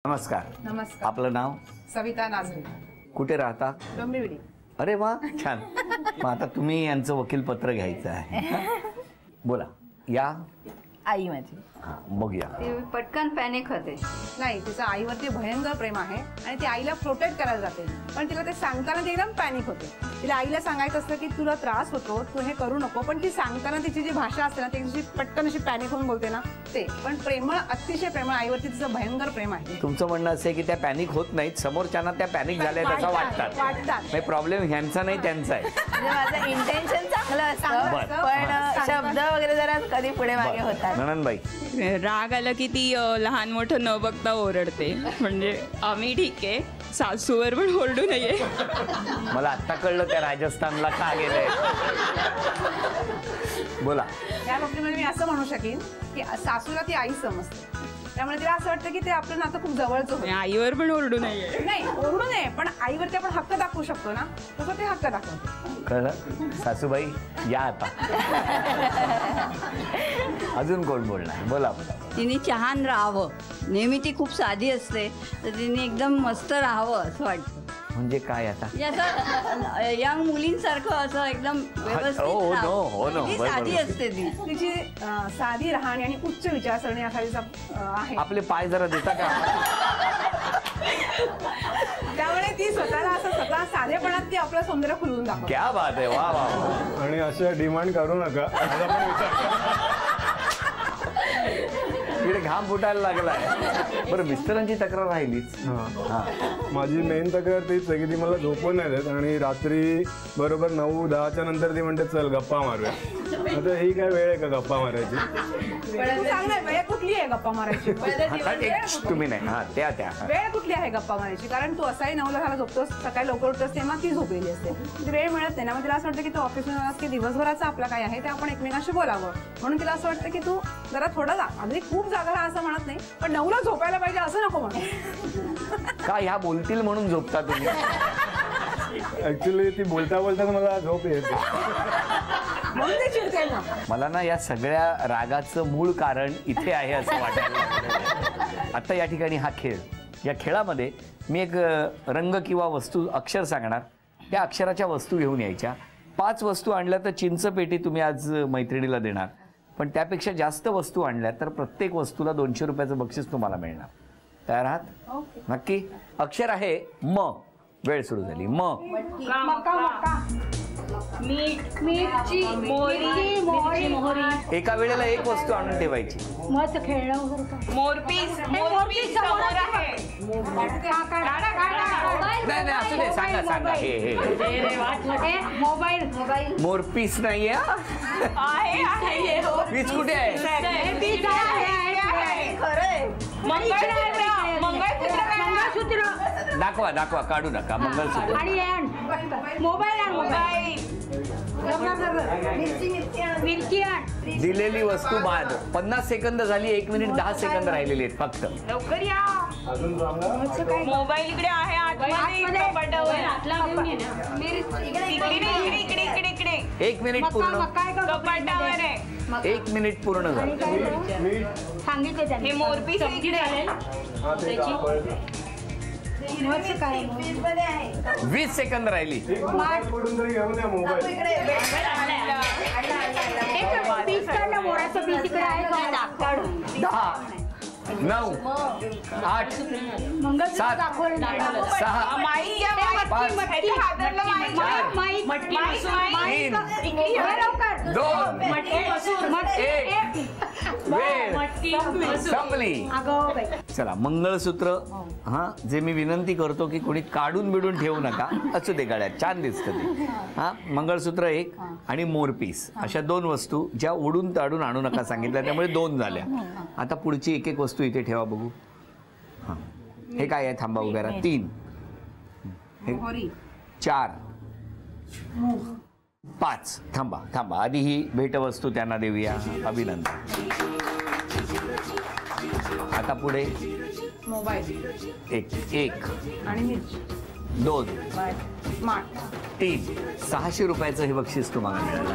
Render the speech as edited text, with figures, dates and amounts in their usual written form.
नमस्कार. नमस्कार. आपलं नाव? सविता नाझरे. कुठे राहता? डोंबिवली. अरे वा, छान. मग आता तुम्ही यांचं वकीलपत्र घ्यायचं आहे. बोला. या आई माझी. हां, बघूया. ती पटकन पॅनिक होते. नाही, तिचं आईवरती भयंकर प्रेम आहे आणि ती आईला प्रोटेक्ट करायला जाते, पण तिला ते सांगताना ती एकदम पॅनिक होते. तिला आईला सांगायचं असतं की तुला त्रास होतो, तू हे करू नको, पण ती सांगताना तिची जी भाषा असते ना ती पटकन अशी पॅनिक होऊन बोलते ना ते. पण प्रेमळ, अतिशय प्रेमळ आईवरती तिचं भयंकर प्रेम आहे. तुमचं म्हणणं असं आहे की त्या पॅनिक होत नाहीत, समोरच्यांना त्या पॅनिक झाल्या तसं वाटतात. प्रॉब्लेम ह्यांचा नाही, त्यांचा आहे. म्हणजे माझं इंटेन्शन चांगलं असतं, पण शब्द वगैरे जरा कधी पुढे मागे होतात. ननंदबाई? राग आला की ती लहान मोठं न बघता ओरडते. म्हणजे आम्ही ठीक आहे, सासूवर पण ओरडू नये. मला आत्ता कळलं त्या राजस्थानला का गेलंय. बोला. या बाबतीमध्ये मी असं म्हणू शकेन की सासूला ती आई समजते, त्यामुळे तिला असं वाटतं की ते आपलं नातं खूप जवळचं होतं. आईवर पण ओरडू नये. नाही, ओरडू नये, पण आईवरती आपण हक्क दाखवू शकतो ना, तसं ते हक्क दाखवतो. कळलं? सासूबाई या आता. अजून कोण बोलणार? बोला बोला. तिने छान राहावं. नेहमी ती खूप साधी असते, तर तिने एकदम मस्त राहावं असं वाटतं. म्हणजे काय आता? असं यंग मुलींसारखं असं एकदम व्यवस्थित हो राहावं. ना, ती साधी असते ती. तिची साधी राहणी आणि उच्च विचारसरणी असा आहे. आपले पाय जरा देता का? त्यामुळे ती स्वतःला असं स्वतः साधेपणात ती आपलं सौंदर्य खुलवून दाखवते. क्या बात आहे. वा वा. आणि असं डिमांड करू नका. इकडे घाम फुटायला लागलाय. बरं, मिस्टरांची तक्रार राहिलीच. माझी मेन तक्रार तीच आहे की ती मला झोपून नाही देत आणि रात्री बरोबर 9-10च्या नंतर ती म्हणते चल गप्पा मारूया. आता ही काय वेळ आहे का गप्पा मारायची? चांगलं वेळ कुठली आहे गप्पा मारायची? तुम्ही नाही. हा, त्या वेळ कुठली आहे गप्पा मारायची? कारण तू असाही 9ला झाला झोपतोस, सकाळी लवकर उठतोस, तेव्हा ती झोपलेली असते. ती वेळ मिळत नाही ना. मग तिला असं वाटतं की तू ऑफिसमध्ये जाणार की दिवसभराचं आपला काय आहे ते आपण एकमेकांशी बोलावं, म्हणून तिला असं वाटतं की तू जरा थोडं जा. अगदी खूप जागा राहा असं म्हणत नाही, पण 9ला झोपायला पाहिजे असं नको म्हणून. का ह्या बोलतील म्हणून झोपता तुम्ही? ऍक्च्युली ती बोलता बोलता मला झोप येते. मला ना या सगळ्या रागाचं मूळ कारण इथे आहे असं वाटतं. आता या ठिकाणी हा खेळ, या खेळामध्ये मी एक रंग किंवा वस्तू अक्षर सांगणार. त्या अक्षराच्या वस्तू घेऊन यायच्या. 5 वस्तू आणल्या तर चिंच पेटी तुम्ही आज मैत्रिणीला देणार, पण त्यापेक्षा जास्त वस्तू आणल्या तर प्रत्येक वस्तूला 200 रुपयाचं बक्षीस तुम्हाला मिळणार. तयार आहात? नक्की. अक्षर आहे म. वेळ सुरू झाली. म. एका वेळेला एक वस्तू आणून ठेवायची. नाही असू दे, सांगा सांगा. मोरपीस नाहीये. पीस कुठे आहे? दाखवा दाखवा, काढू नका. मंगळसूत्र. दिलेली वस्तू बाद. 50 सेकंद झाली. 1 मिनिट 10 सेकंद राहिलेली आहेत फक्त. लवकर या. मोबाईल इकडे आहे. इकडे 1 मिनिट पूर्ण. कपाटावर आहे. 1 मिनिट पूर्ण झालं. हे मोरपीस इकडे. 20 सेकंद राहिली. 10, 9, 8, 7, 6, 5, 2, 1. संपली. चला, मंगळसूत्र. हा, जे मी विनंती करतो की कोणी काढून बिडून ठेवू नका. असू दे गळ्यात, छान दिसतं ते. हा, मंगळसूत्र 1 आणि मोरपीस अशा 2 वस्तू ज्या ओढून ताडून आणू नका सांगितल्या, त्यामुळे 2 झाल्या. आता पुढची एक एक वस्तू इथे ठेवा बघू. हां, हे काय आहे? थांबा, उभ्या राहा. 3, 4, 5. थांबा. आधी ही भेटवस्तू त्यांना देऊया. अभिनंदन. आता पुढे मोबाईल 1 आणि मिरची 2, स्मार्ट 3. 600 रुपयाचं हे बक्षीस तुम्हाला मिळालं.